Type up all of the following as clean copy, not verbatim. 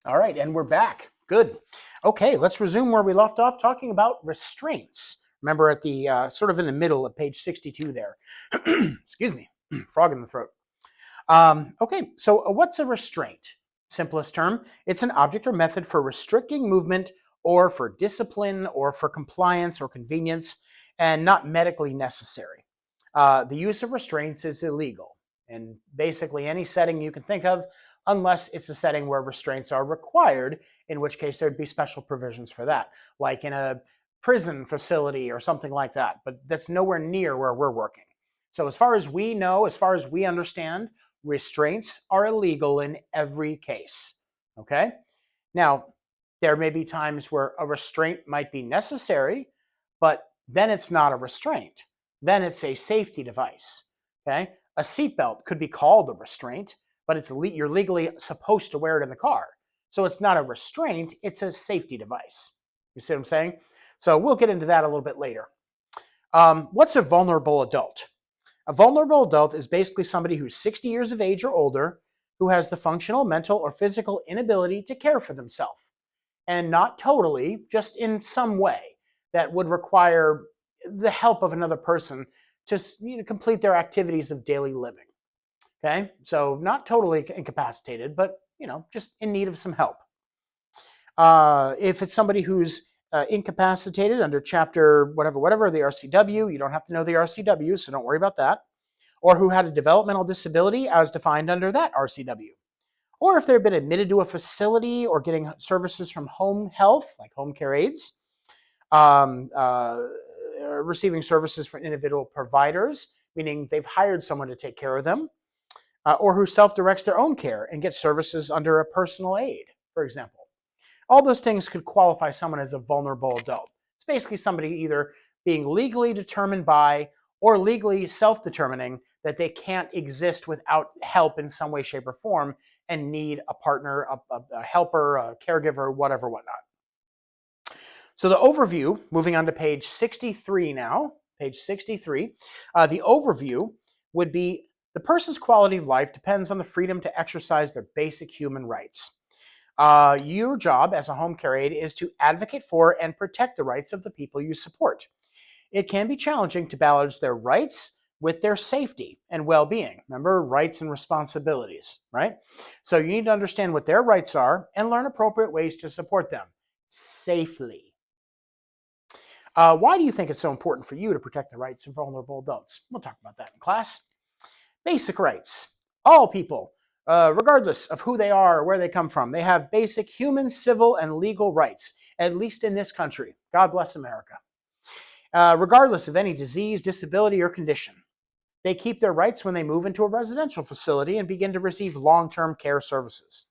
All right, and we're back. Good. Okay, let's resume where we left off talking about restraints. Remember at the sort of in the middle of page 62 there. Excuse me, frog in the throat. Okay, so what's a restraint? Simplest term, it's an object or method for restricting movement or for discipline or for compliance or convenience and not medically necessary. The use of restraints is illegal in basically any setting you can think of, unless it's a setting where restraints are required, in which case there'd be special provisions for that, like in a prison facility or something like that. But that's nowhere near where we're working. So, as far as we know, as far as we understand, restraints are illegal in every case. Okay? Now, there may be times where a restraint might be necessary, but then it's not a restraint. Then it's a safety device. Okay? A seatbelt could be called a restraint, but you're legally supposed to wear it in the car. So it's not a restraint, it's a safety device. You see what I'm saying? So we'll get into that a little bit later. What's a vulnerable adult? A vulnerable adult is basically somebody who's 60 years of age or older who has the functional, mental, or physical inability to care for themselves. And not totally, just in some way that would require the help of another person to complete their activities of daily living. Okay, so not totally incapacitated, but just in need of some help. If it's somebody who's incapacitated under chapter whatever the RCW, you don't have to know the RCW, so don't worry about that. Or who had a developmental disability as defined under that RCW. Or if they've been admitted to a facility or getting services from home health, like home care aides, um, uh, receiving services from individual providers, meaning they've hired someone to take care of them, or who self directs their own care and gets services under a personal aid, for example. All those things could qualify someone as a vulnerable adult. It's basically somebody either being legally determined by or legally self determining that they can't exist without help in some way, shape, or form and need a partner, a helper, a caregiver, whatever, whatnot. So the overview, moving on to page 63 now, page 63, the overview would be the person's quality of life depends on the freedom to exercise their basic human rights. Your job as a home care aide is to advocate for and protect the rights of the people you support. It can be challenging to balance their rights with their safety and well being. Remember, rights and responsibilities, right? So you need to understand what their rights are and learn appropriate ways to support them safely. Why do you think it's so important for you to protect the rights of vulnerable adults? We'll talk about that in class. Basic rights. All people, regardless of who they are or where they come from, they have basic human, civil, and legal rights, at least in this country. God bless America. Regardless of any disease, disability, or condition. They keep their rights when they move into a residential facility and begin to receive long term care services.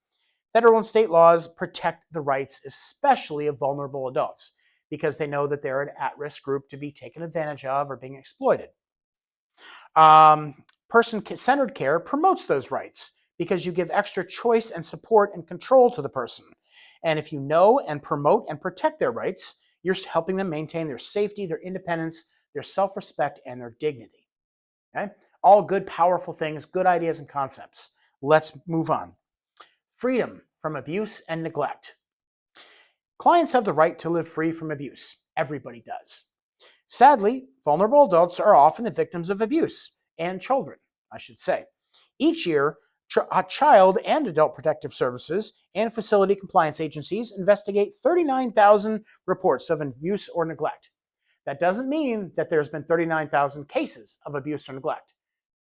Federal and state laws protect the rights, especially of vulnerable adults, because they know that they're an at risk group to be taken advantage of or being exploited. Person centered care promotes those rights because you give extra choice and support and control to the person. And if you know and promote and protect their rights, you're helping them maintain their safety, their independence, their self respect, and their dignity. Okay? All good, powerful things, good ideas and concepts. Let's move on. Freedom from abuse and neglect. Clients have the right to live free from abuse. Everybody does. Sadly, vulnerable adults are often the victims of abuse, and children, I should say. Each year, child and adult protective services and facility compliance agencies investigate 39,000 reports of abuse or neglect. That doesn't mean that there's been 39,000 cases of abuse or neglect.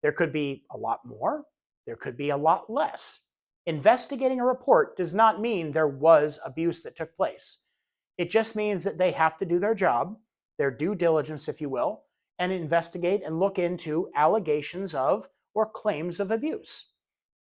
There could be a lot more, there could be a lot less. Investigating a report does not mean there was abuse that took place. It just means that they have to do their job, their due diligence, if you will, and investigate and look into allegations of or claims of abuse.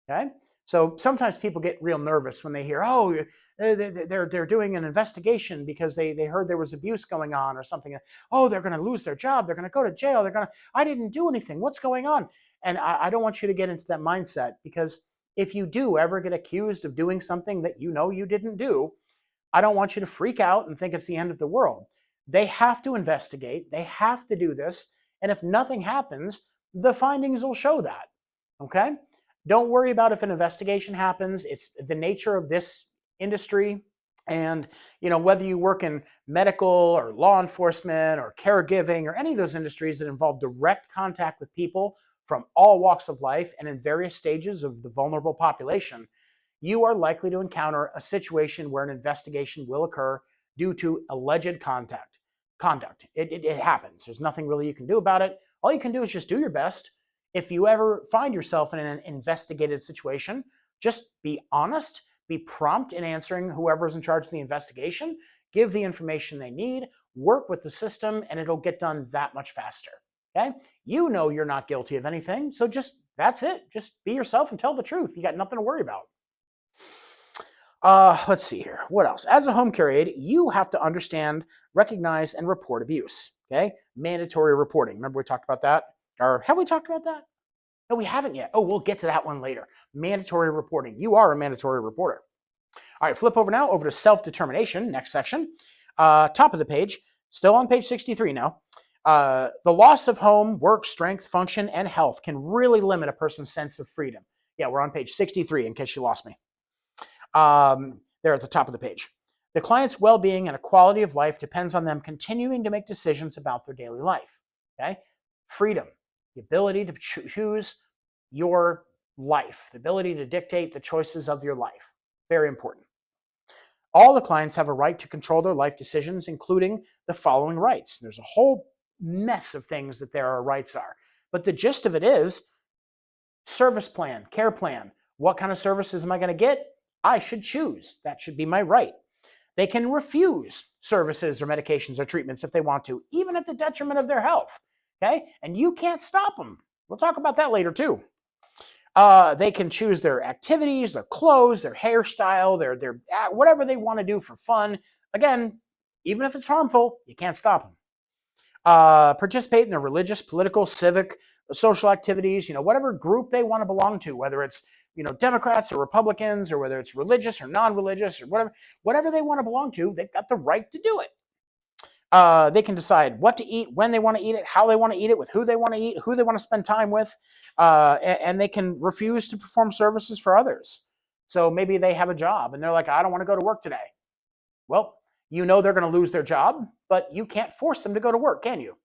Okay? So sometimes people get real nervous when they hear, oh, they're doing an investigation because they heard there was abuse going on or something. Oh, they're going to lose their job. They're going to go to jail. I didn't do anything. What's going on? And I don't want you to get into that mindset, because if you do ever get accused of doing something that you know you didn't do, I don't want you to freak out and think it's the end of the world. They have to investigate. They have to do this. And if nothing happens, the findings will show that. Okay? Don't worry about if an investigation happens. It's the nature of this industry. And, whether you work in medical or law enforcement or caregiving or any of those industries that involve direct contact with people from all walks of life and in various stages of the vulnerable population, you are likely to encounter a situation where an investigation will occur due to alleged conduct. It happens. There's nothing really you can do about it. All you can do is just do your best. If you ever find yourself in an investigated situation, just be honest, be prompt in answering whoever's in charge of the investigation, give the information they need, work with the system, and it'll get done that much faster. Okay? You know you're not guilty of anything, so that's it. Just be yourself and tell the truth. You got nothing to worry about. Let's see here. What else? As a home care aide, you have to understand, recognize, and report abuse. Okay? Mandatory reporting. Remember we talked about that? Or have we talked about that? No, we haven't yet. Oh, we'll get to that one later. Mandatory reporting. You are a mandatory reporter. All right, flip over now over to self-determination, next section. Top of the page, still on page 63 now. The loss of home, work, strength, function, and health can really limit a person's sense of freedom. Yeah, we're on page 63 in case you lost me. There at the top of the page. The client's well-being and a quality of life depends on them continuing to make decisions about their daily life. Okay? Freedom, the ability to choose your life, the ability to dictate the choices of your life. Very important. All the clients have a right to control their life decisions, including the following rights. There's a whole mess of things that their rights are. But the gist of it is service plan, care plan. What kind of services am I going to get? I should choose. That should be my right. They can refuse services or medications or treatments if they want to, even at the detriment of their health. Okay? And you can't stop them. We'll talk about that later too. They can choose their activities, their clothes, their hairstyle, their whatever they want to do for fun. Again, even if it's harmful, you can't stop them. Participate in their religious, political, civic, social activities, whatever group they want to belong to, whether it's Democrats or Republicans, or whether it's religious or non-religious, or whatever they want to belong to, they've got the right to do it. They can decide what to eat, when they want to eat it, how they want to eat it, with who they want to eat, who they want to spend time with, and they can refuse to perform services for others. So maybe they have a job and they're like, I don't want to go to work today. Well, they're going to lose their job, but you can't force them to go to work, can you?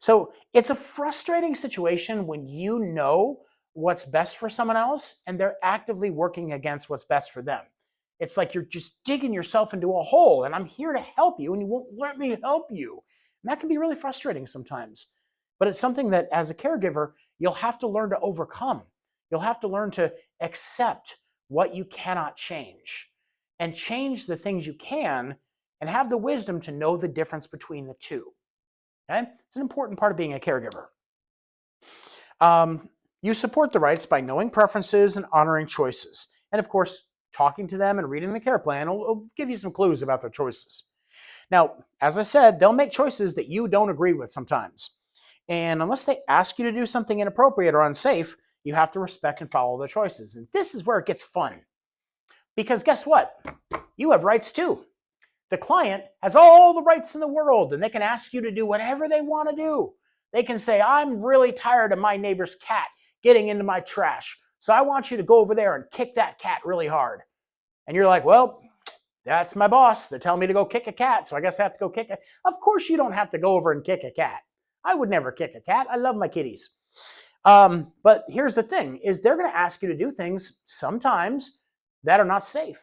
So it's a frustrating situation when you know what's best for someone else and they're actively working against what's best for them. It's like you're just digging yourself into a hole and I'm here to help you and you won't let me help you. And that can be really frustrating sometimes. But it's something that as a caregiver, you'll have to learn to overcome. You'll have to learn to accept what you cannot change and change the things you can and have the wisdom to know the difference between the two. Okay? It's an important part of being a caregiver. You support the rights by knowing preferences and honoring choices. And of course, talking to them and reading the care plan will give you some clues about their choices. Now, as I said, they'll make choices that you don't agree with sometimes. And unless they ask you to do something inappropriate or unsafe, you have to respect and follow their choices. And this is where it gets fun. Because guess what? You have rights too. The client has all the rights in the world and they can ask you to do whatever they want to do. They can say, I'm really tired of my neighbor's cat getting into my trash. So I want you to go over there and kick that cat really hard. And you're like, well, that's my boss. They're telling me to go kick a cat, so I guess I have to go kick it. Of course you don't have to go over and kick a cat. I would never kick a cat. I love my kitties. But here's the thing, is they're going to ask you to do things sometimes that are not safe,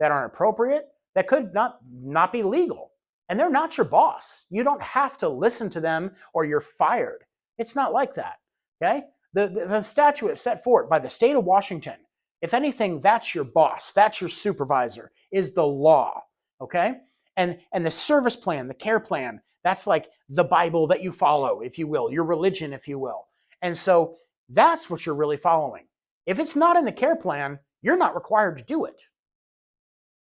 that aren't appropriate, that could not be legal. And they're not your boss. You don't have to listen to them or you're fired. It's not like that, okay? The statute set forth by the state of Washington, if anything, that's your boss, that's your supervisor, is the law, okay? And the service plan, the care plan, that's like the Bible that you follow, if you will, your religion, if you will. And so that's what you're really following. If it's not in the care plan, you're not required to do it.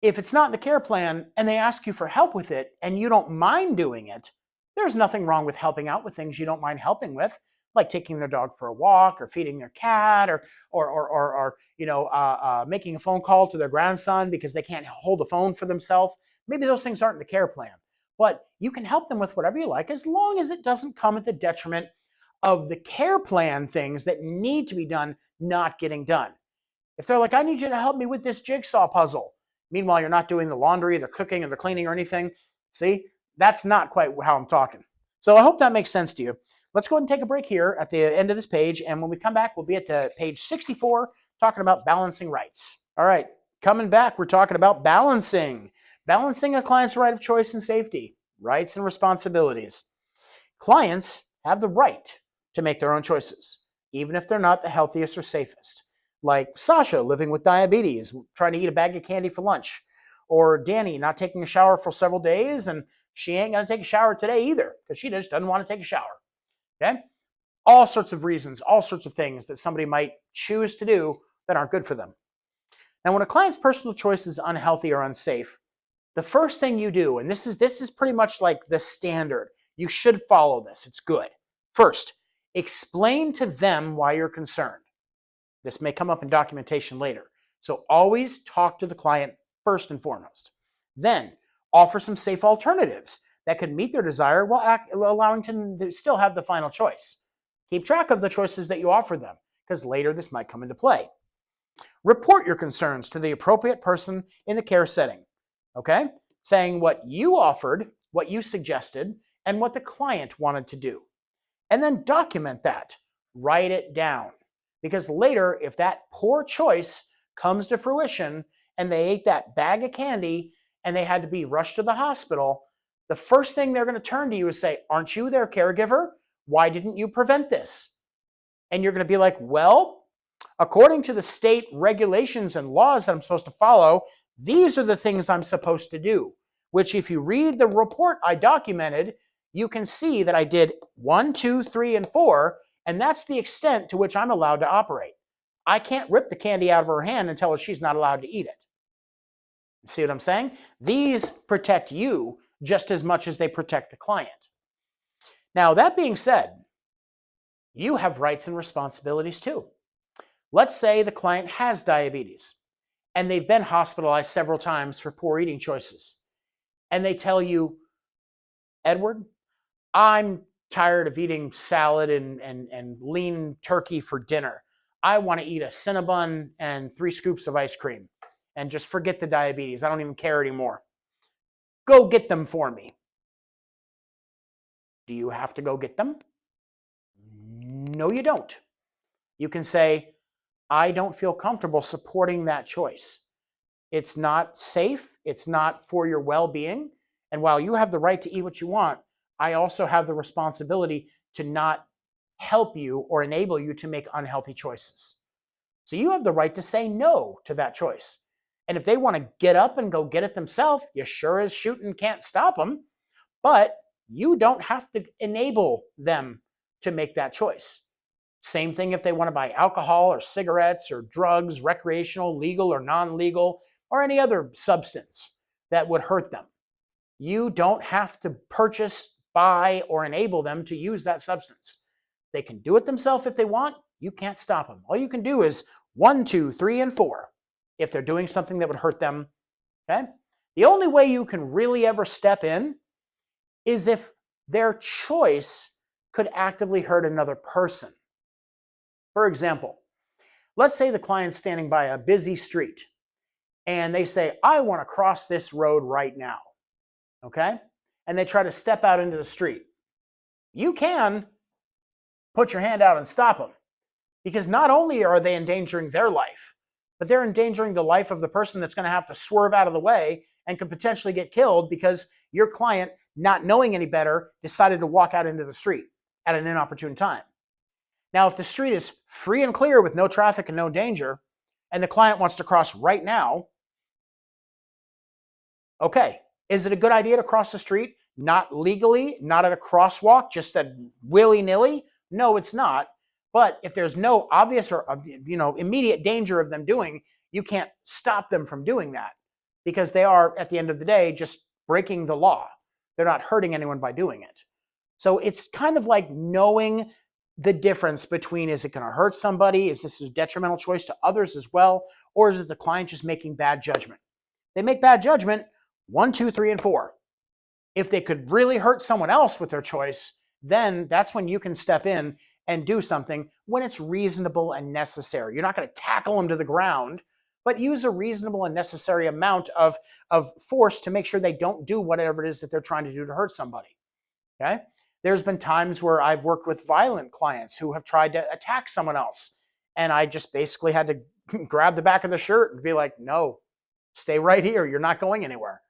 If it's not in the care plan and they ask you for help with it and you don't mind doing it, there's nothing wrong with helping out with things you don't mind helping with, like taking their dog for a walk or feeding their cat or making a phone call to their grandson because they can't hold the phone for themselves. Maybe those things aren't in the care plan, but you can help them with whatever you like as long as it doesn't come at the detriment of the care plan things that need to be done not getting done. If they're like, I need you to help me with this jigsaw puzzle, Meanwhile, you're not doing the laundry, the cooking, or the cleaning or anything. See, that's not quite how I'm talking. So I hope that makes sense to you. Let's go ahead and take a break here at the end of this page. And when we come back, we'll be at the page 64 talking about balancing rights. All right, coming back, we're talking about balancing a client's right of choice and safety, rights and responsibilities. Clients have the right to make their own choices, even if they're not the healthiest or safest. Like Sasha living with diabetes, trying to eat a bag of candy for lunch, or Danny not taking a shower for several days, and she ain't going to take a shower today either because she just doesn't want to take a shower. Okay? All sorts of reasons, all sorts of things that somebody might choose to do that aren't good for them. Now, when a client's personal choice is unhealthy or unsafe, the first thing you do, and this is pretty much like the standard, you should follow this, it's good. First, explain to them why you're concerned. This may come up in documentation later. So always talk to the client first and foremost. Then offer some safe alternatives that can meet their desire while allowing them to still have the final choice. Keep track of the choices that you offer them, because later this might come into play. Report your concerns to the appropriate person in the care setting, okay? Saying what you offered, what you suggested, and what the client wanted to do. And then document that. Write it down. Because later, if that poor choice comes to fruition and they ate that bag of candy and they had to be rushed to the hospital, the first thing they're going to turn to you is say, aren't you their caregiver? Why didn't you prevent this? And you're going to be like, well, according to the state regulations and laws that I'm supposed to follow, these are the things I'm supposed to do, which if you read the report I documented, you can see that I did 1, 2, 3, and 4, and that's the extent to which I'm allowed to operate. I can't rip the candy out of her hand and tell her she's not allowed to eat it. See what I'm saying? These protect you just as much as they protect the client. Now, that being said, you have rights and responsibilities too. Let's say the client has diabetes and they've been hospitalized several times for poor eating choices. And they tell you, Edward, I'm tired of eating salad and lean turkey for dinner. I want to eat a Cinnabon and 3 scoops of ice cream and just forget the diabetes. I don't even care anymore. Go get them for me. Do you have to go get them? No, you don't. You can say, I don't feel comfortable supporting that choice. It's not safe. It's not for your well-being. And while you have the right to eat what you want, I also have the responsibility to not help you or enable you to make unhealthy choices. So you have the right to say no to that choice. And if they want to get up and go get it themselves, you sure as shooting can't stop them. But you don't have to enable them to make that choice. Same thing if they want to buy alcohol or cigarettes or drugs, recreational, legal or non-legal, or any other substance that would hurt them. You don't have to purchase, buy, or enable them to use that substance. They can do it themselves if they want. You can't stop them. All you can do is 1, 2, 3, and 4 if they're doing something that would hurt them. Okay? The only way you can really ever step in is if their choice could actively hurt another person. For example, let's say the client's standing by a busy street and they say, I want to cross this road right now. Okay? And they try to step out into the street. You can put your hand out and stop them, because not only are they endangering their life, but they're endangering the life of the person that's going to have to swerve out of the way and could potentially get killed because your client, not knowing any better, decided to walk out into the street at an inopportune time. Now, if the street is free and clear with no traffic and no danger, and the client wants to cross right now, okay, is it a good idea to cross the street? Not legally, not at a crosswalk, just at willy-nilly? No, it's not. But if there's no obvious or immediate danger of them doing, you can't stop them from doing that, because they are, at the end of the day, just breaking the law. They're not hurting anyone by doing it. So it's kind of like knowing the difference between, is it going to hurt somebody? Is this a detrimental choice to others as well? Or is it the client just making bad judgment? They make bad judgment, 1, 2, 3, and 4. If they could really hurt someone else with their choice, then that's when you can step in and do something when it's reasonable and necessary. You're not going to tackle them to the ground, but use a reasonable and necessary amount of force to make sure they don't do whatever it is that they're trying to do to hurt somebody. Okay? There's been times where I've worked with violent clients who have tried to attack someone else, and I just basically had to grab the back of the shirt and be like, no, stay right here. You're not going anywhere.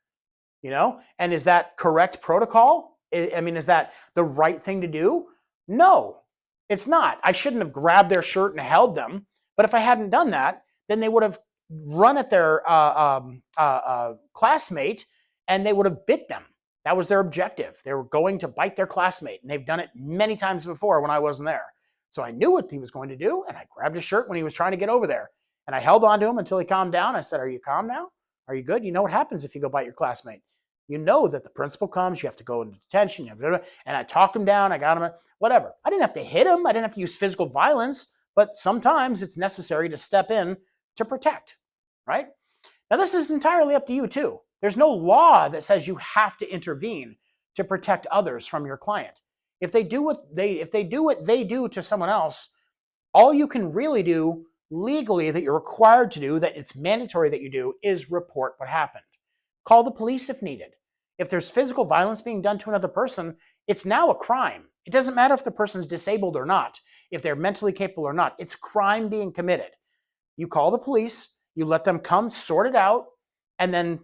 And is that correct protocol? I mean, is that the right thing to do? No, it's not. I shouldn't have grabbed their shirt and held them. But if I hadn't done that, then they would have run at their classmate and they would have bit them. That was their objective. They were going to bite their classmate, and they've done it many times before when I wasn't there. So I knew what he was going to do, and I grabbed his shirt when he was trying to get over there. And I held on to him until he calmed down. I said, are you calm now? Are you good? You know what happens if you go bite your classmate. You know that the principal comes, you have to go into detention, and I talked him down, I got him, whatever. I didn't have to hit him, I didn't have to use physical violence, but sometimes it's necessary to step in to protect, right? Now this is entirely up to you too. There's no law that says you have to intervene to protect others from your client. If they do what they do to someone else, all you can really do legally that you're required to do, that it's mandatory that you do, is report what happened. Call the police if needed. If there's physical violence being done to another person, it's now a crime. It doesn't matter if the person's disabled or not, if they're mentally capable or not. It's crime being committed. You call the police, you let them come sort it out, and then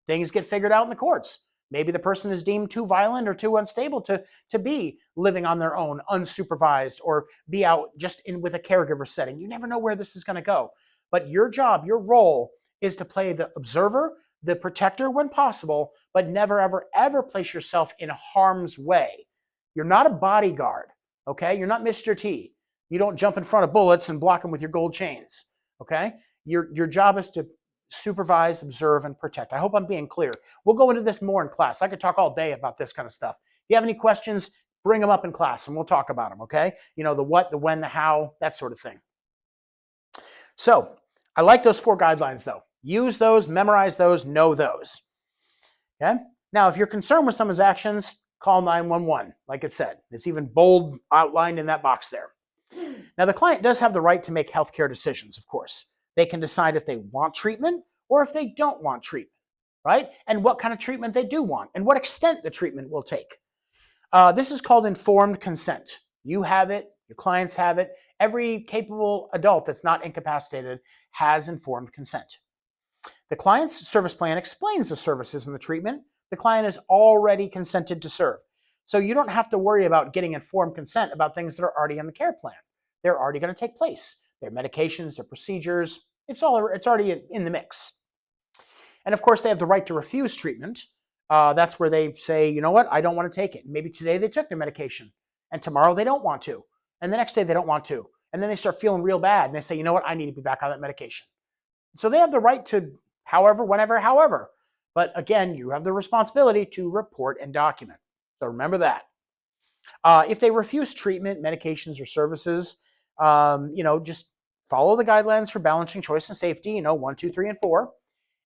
things get figured out in the courts. Maybe the person is deemed too violent or too unstable to be living on their own, unsupervised, or be out just with a caregiver setting. You never know where this is going to go. But your job, your role, is to play the observer, the protector when possible, but never, ever, ever place yourself in harm's way. You're not a bodyguard, okay? You're not Mr. T. You don't jump in front of bullets and block them with your gold chains, okay? Your job is to supervise, observe, and protect. I hope I'm being clear. We'll go into this more in class. I could talk all day about this kind of stuff. If you have any questions, bring them up in class and we'll talk about them, okay? The what, the when, the how, that sort of thing. So I like those 4 guidelines though. Use those, memorize those, know those. Okay? Now, if you're concerned with someone's actions, call 911. Like it said, it's even bold outlined in that box there. Now, the client does have the right to make healthcare decisions, of course. They can decide if they want treatment or if they don't want treatment, right? And what kind of treatment they do want and what extent the treatment will take. This is called informed consent. You have it, your clients have it. Every capable adult that's not incapacitated has informed consent. The client's service plan explains the services and the treatment the client has already consented to serve. So you don't have to worry about getting informed consent about things that are already in the care plan. They're already going to take place. Their medications, their procedures, it's already in the mix. And of course, they have the right to refuse treatment. That's where they say, you know what, I don't want to take it. Maybe today they took their medication and tomorrow they don't want to. And the next day they don't want to. And then they start feeling real bad and they say, you know what, I need to be back on that medication. So they have the right to however, whenever, however. But again, you have the responsibility to report and document. So remember that. If they refuse treatment, medications, or services, just follow the guidelines for balancing choice and safety, 1, 2, 3, and 4,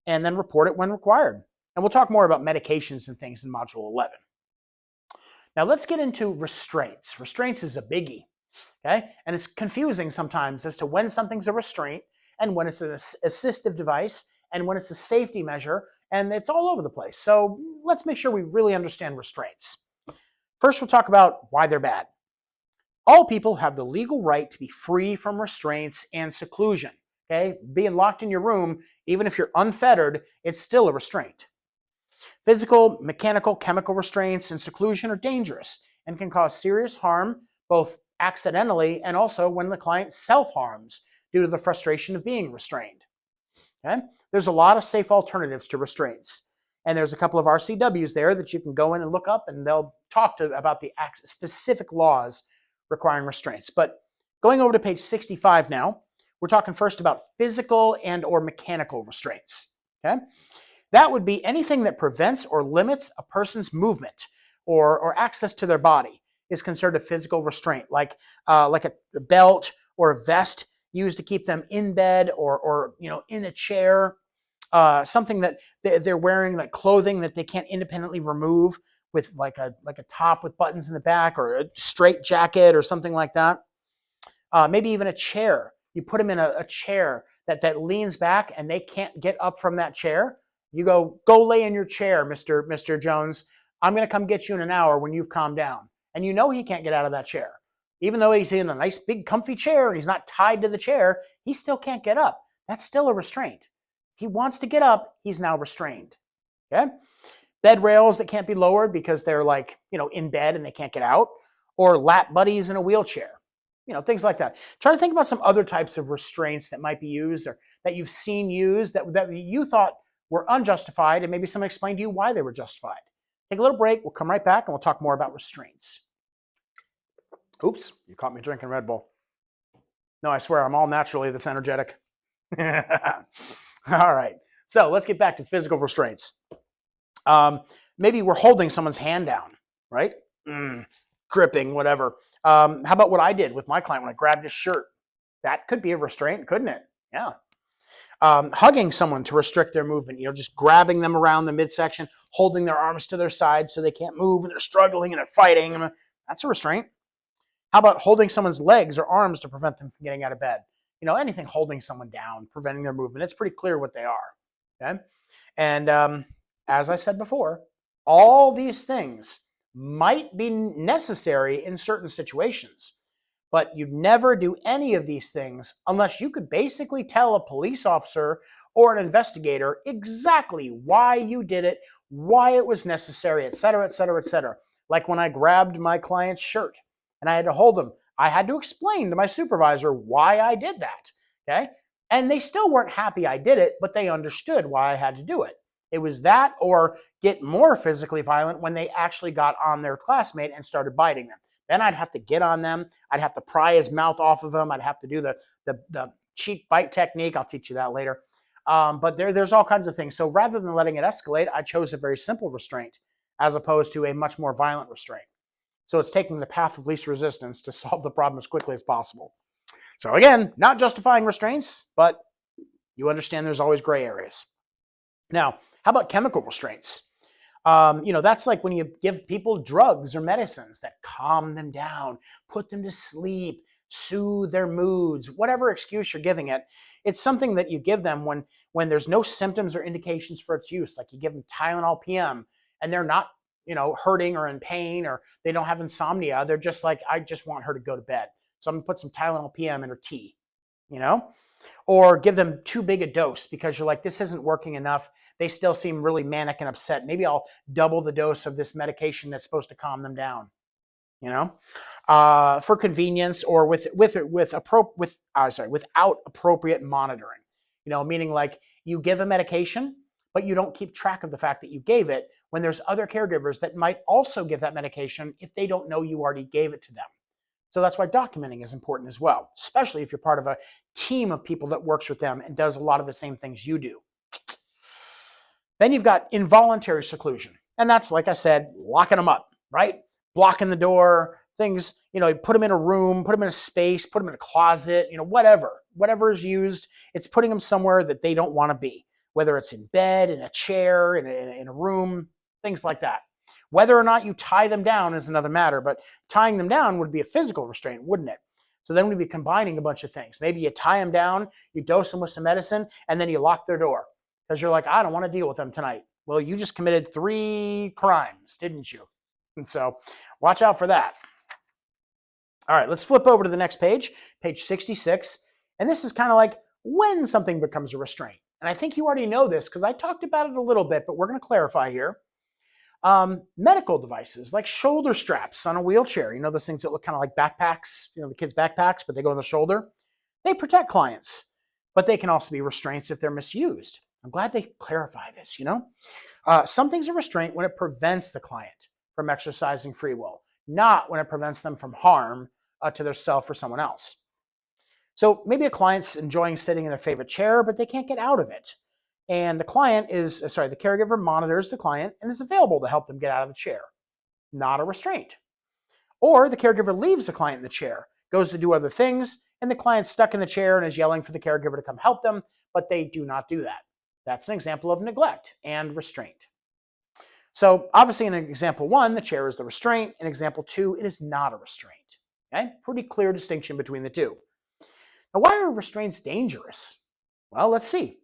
and then report it when required. And we'll talk more about medications and things in Module 11. Now let's get into restraints. Restraints is a biggie, okay? And it's confusing sometimes as to when something's a restraint and when it's an assistive device and when it's a safety measure, and it's all over the place. So let's make sure we really understand restraints. First, we'll talk about why they're bad. All people have the legal right to be free from restraints and seclusion. Okay? Being locked in your room, even if you're unfettered, it's still a restraint. Physical, mechanical, chemical restraints and seclusion are dangerous and can cause serious harm, both accidentally and also when the client self-harms due to the frustration of being restrained. Okay? There's a lot of safe alternatives to restraints. And there's a couple of RCWs there that you can go in and look up, and they'll talk about the specific laws requiring restraints. But going over to page 65 now, we're talking first about physical and or mechanical restraints. Okay? That would be anything that prevents or limits a person's movement or access to their body is considered a physical restraint, like a belt or a vest used to keep them in bed or in a chair. Something that they're wearing, like clothing that they can't independently remove, with like a top with buttons in the back, or a straight jacket or something like that. Maybe even a chair. You put them in a chair that leans back and they can't get up from that chair, you go lay in your chair, Mr. Jones. I'm going to come get you in an hour when you've calmed down. And you know he can't get out of that chair. Even though he's in a nice big comfy chair and he's not tied to the chair, he still can't get up. That's still a restraint. If he wants to get up, he's now restrained. Okay? Bed rails that can't be lowered because they're like, in bed and they can't get out, or lap buddies in a wheelchair. Things like that. Try to think about some other types of restraints that might be used or that you've seen used that you thought were unjustified, and maybe someone explained to you why they were justified. Take a little break. We'll come right back and we'll talk more about restraints. Oops, you caught me drinking Red Bull. No, I swear, I'm all naturally this energetic. All right, so let's get back to physical restraints. Maybe we're holding someone's hand down, right? Gripping, whatever. How about what I did with my client when I grabbed his shirt? That could be a restraint, couldn't it? Yeah. Hugging someone to restrict their movement, just grabbing them around the midsection, holding their arms to their side so they can't move and they're struggling and they're fighting. That's a restraint. How about holding someone's legs or arms to prevent them from getting out of bed? Anything holding someone down, preventing their movement. It's pretty clear what they are. Okay? And as I said before, all these things might be necessary in certain situations, but you'd never do any of these things unless you could basically tell a police officer or an investigator exactly why you did it, why it was necessary, et cetera, et cetera, et cetera. Like when I grabbed my client's shirt and I had to hold him, I had to explain to my supervisor why I did that, okay? And they still weren't happy I did it, but they understood why I had to do it. It was that or get more physically violent when they actually got on their classmate and started biting them. Then I'd have to get on them. I'd have to pry his mouth off of him. I'd have to do the cheek bite technique. I'll teach you that later. But there's all kinds of things. So rather than letting it escalate, I chose a very simple restraint as opposed to a much more violent restraint. So it's taking the path of least resistance to solve the problem as quickly as possible. So again, not justifying restraints, but you understand there's always gray areas. Now, how about chemical restraints? That's like when you give people drugs or medicines that calm them down, put them to sleep, soothe their moods, whatever excuse you're giving it. It's something that you give them when there's no symptoms or indications for its use. Like you give them Tylenol PM and they're not, hurting or in pain or they don't have insomnia. They're just like, I just want her to go to bed. So I'm gonna put some Tylenol PM in her tea, or give them too big a dose because you're like, this isn't working enough. They still seem really manic and upset. Maybe I'll double the dose of this medication that's supposed to calm them down, for convenience or without appropriate monitoring, meaning like you give a medication, but you don't keep track of the fact that you gave it when there's other caregivers that might also give that medication if they don't know you already gave it to them. So that's why documenting is important as well, especially if you're part of a team of people that works with them and does a lot of the same things you do. Then you've got involuntary seclusion. And that's, like I said, locking them up, right? Blocking the door, things, you put them in a room, put them in a space, put them in a closet, whatever is used, it's putting them somewhere that they don't want to be, whether it's in bed, in a chair, in a room, things like that. Whether or not you tie them down is another matter, but tying them down would be a physical restraint, wouldn't it? So then we'd be combining a bunch of things. Maybe you tie them down, you dose them with some medicine, and then you lock their door because you're like, I don't want to deal with them tonight. Well, you just committed 3 crimes, didn't you? And so watch out for that. All right, let's flip over to the next page, page 66. And this is kind of like when something becomes a restraint. And I think you already know this because I talked about it a little bit, but we're going to clarify here. Medical devices like shoulder straps on a wheelchair, those things that look kind of like backpacks, the kids' backpacks, but they go on the shoulder. They protect clients, but they can also be restraints if they're misused. I'm glad they clarify this, Something's a restraint when it prevents the client from exercising free will, not when it prevents them from harm to their self or someone else. So maybe a client's enjoying sitting in their favorite chair, but they can't get out of it. And the caregiver monitors the client and is available to help them get out of the chair. Not a restraint. Or the caregiver leaves the client in the chair, goes to do other things, and the client's stuck in the chair and is yelling for the caregiver to come help them, but they do not do that. That's an example of neglect and restraint. So obviously in example 1, the chair is the restraint. In example 2, it is not a restraint. Okay? Pretty clear distinction between the two. Now, why are restraints dangerous? Well, let's see.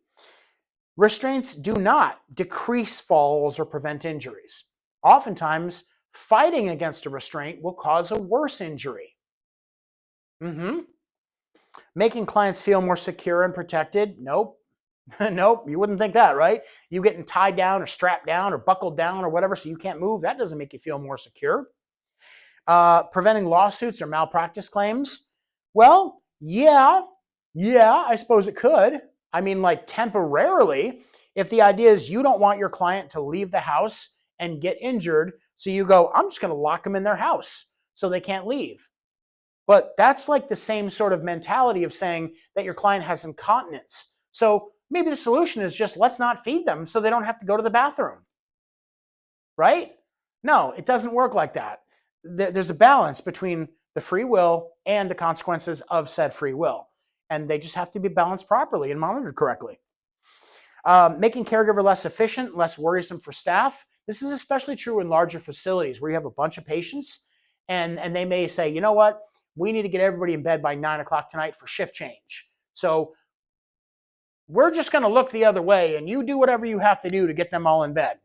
Restraints do not decrease falls or prevent injuries. Oftentimes, fighting against a restraint will cause a worse injury. Mm-hmm. Making clients feel more secure and protected? Nope. Nope, you wouldn't think that, right? You getting tied down or strapped down or buckled down or whatever so you can't move, that doesn't make you feel more secure. Preventing lawsuits or malpractice claims? Well, yeah, I suppose it could. I mean, like temporarily, if the idea is you don't want your client to leave the house and get injured, so you go, I'm just going to lock them in their house so they can't leave. But that's like the same sort of mentality of saying that your client has incontinence. So maybe the solution is just let's not feed them so they don't have to go to the bathroom, right? No, it doesn't work like that. There's a balance between the free will and the consequences of said free will. And they just have to be balanced properly and monitored correctly. Making caregiver less efficient, less worrisome for staff. This is especially true in larger facilities where you have a bunch of patients and they may say, you know what, we need to get everybody in bed by 9 o'clock tonight for shift change. So we're just going to look the other way and you do whatever you have to do to get them all in bed.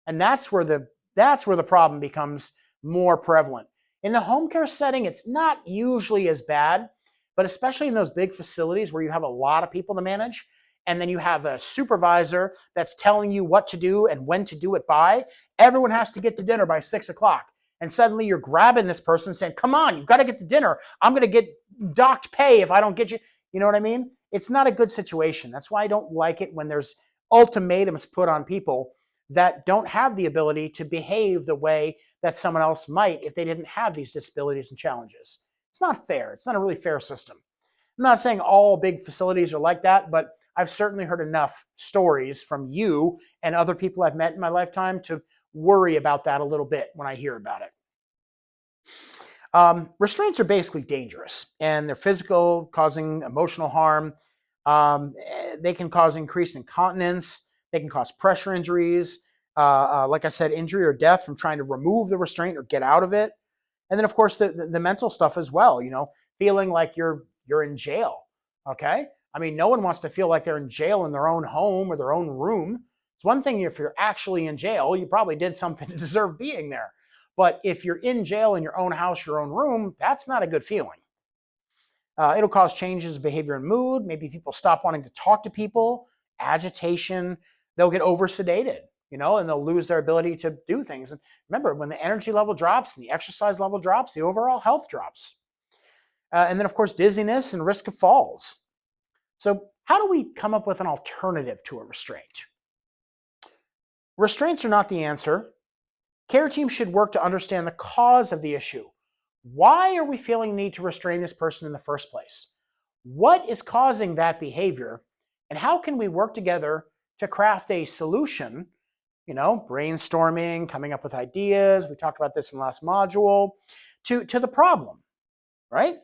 And that's where the problem becomes more prevalent. In the home care setting, it's not usually as bad, but especially in those big facilities where you have a lot of people to manage, and then you have a supervisor that's telling you what to do and when to do it by, everyone has to get to dinner by 6 o'clock. And suddenly you're grabbing this person saying, come on, you've got to get to dinner. I'm going to get docked pay if I don't get you. You know what I mean? It's not a good situation. That's why I don't like it when there's ultimatums put on people that don't have the ability to behave the way that someone else might if they didn't have these disabilities and challenges. It's not fair. It's not a really fair system. I'm not saying all big facilities are like that, but I've certainly heard enough stories from you and other people I've met in my lifetime to worry about that a little bit when I hear about it. Restraints are basically dangerous, and they're physical, causing emotional harm. They can cause increased incontinence. They can cause pressure injuries. Like I said, injury or death from trying to remove the restraint or get out of it. And then, of course, the mental stuff as well. You know, feeling like you're in jail. Okay, I mean, no one wants to feel like they're in jail in their own home or their own room. It's one thing if you're actually in jail, you probably did something to deserve being there. But if you're in jail in your own house, your own room, that's not a good feeling. It'll cause changes in behavior and mood. Maybe people stop wanting to talk to people, agitation. They'll get over sedated, you know, and they'll lose their ability to do things. And remember, when the energy level drops and the exercise level drops, the overall health drops. And then, of course, dizziness and risk of falls. So, how do we come up with an alternative to a restraint? Restraints are not the answer. Care teams should work to understand the cause of the issue. Why are we feeling the need to restrain this person in the first place? What is causing that behavior? And how can we work together to craft a solution? You know, brainstorming, coming up with ideas. We talked about this in the last module to the problem, right?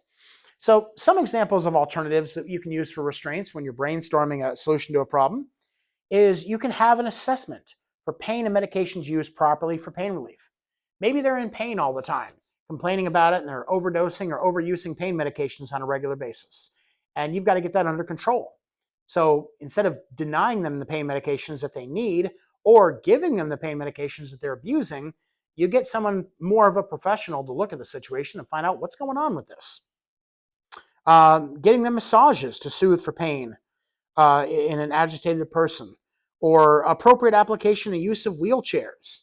So some examples of alternatives that you can use for restraints when you're brainstorming a solution to a problem is you can have an assessment for pain and medications used properly for pain relief. Maybe they're in pain all the time, complaining about it, and they're overdosing or overusing pain medications on a regular basis. And you've got to get that under control. So instead of denying them the pain medications that they need or giving them the pain medications that they're abusing, you get someone more of a professional to look at the situation and find out what's going on with this. Getting them massages to soothe for pain in an agitated person, or appropriate application and use of wheelchairs.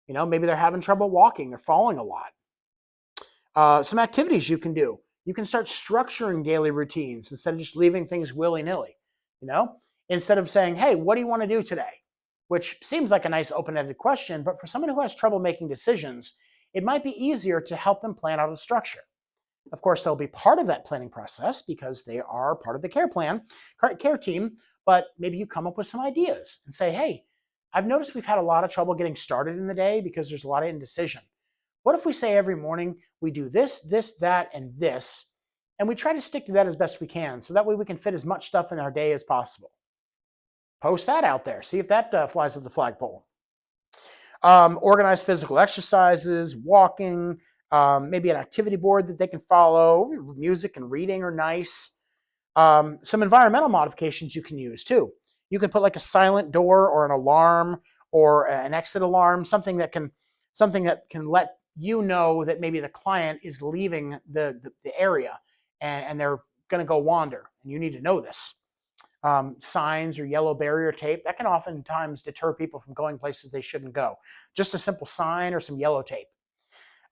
You know, maybe they're having trouble walking, they're falling a lot. Some activities you can do. You can start structuring daily routines instead of just leaving things willy-nilly. You know, instead of saying, hey, what do you want to do today? Which seems like a nice open-ended question, but for someone who has trouble making decisions, it might be easier to help them plan out a structure. Of course, they'll be part of that planning process because they are part of the care team, but maybe you come up with some ideas and say, hey, I've noticed we've had a lot of trouble getting started in the day because there's a lot of indecision. What if we say every morning we do this, this, that, and this, and we try to stick to that as best we can so that way we can fit as much stuff in our day as possible. Post that out there. See if that flies at the flagpole. Organize physical exercises, walking, maybe an activity board that they can follow. Music and reading are nice. Some environmental modifications you can use too. You can put like a silent door or an alarm or an exit alarm, something that can let you know that maybe the client is leaving the area and they're going to go wander, and you need to know this. Signs or yellow barrier tape that can oftentimes deter people from going places they shouldn't go. Just a simple sign or some yellow tape.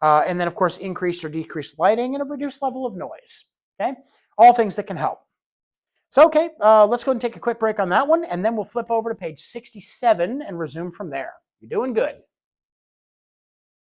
And then, of course, increased or decreased lighting and a reduced level of noise. Okay, all things that can help. So, okay, let's go and take a quick break on that one, and then we'll flip over to page 67 and resume from there. You're doing good.